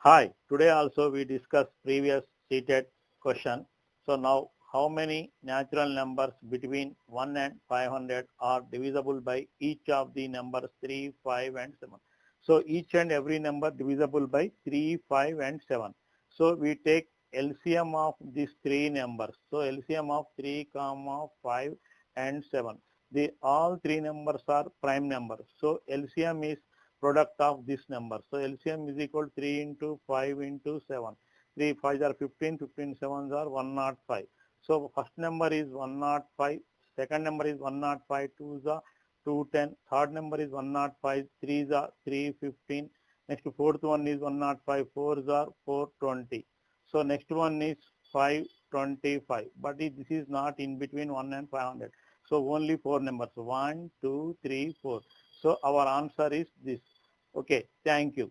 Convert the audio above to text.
Hi, today also we discussed previous seated question. So now how many natural numbers between 1 and 500 are divisible by each of the numbers 3, 5 and 7. So each and every number divisible by 3, 5 and 7. So we take LCM of these three numbers. So LCM of 3, 5 and 7. The all three numbers are prime numbers. So LCM is product of this number. So LCM is equal to 3 into 5 into 7. 3 5s are 15, 15 7s are 105. So first number is 105, second number is 105, 2s are 210, third number is 105, 3s are 315. Next fourth one is 105, 4s are 420. So next one is 525. But this is not in between 1 and 500. So only four numbers, 1, 2, 3, 4. So our answer is this. Okay, thank you.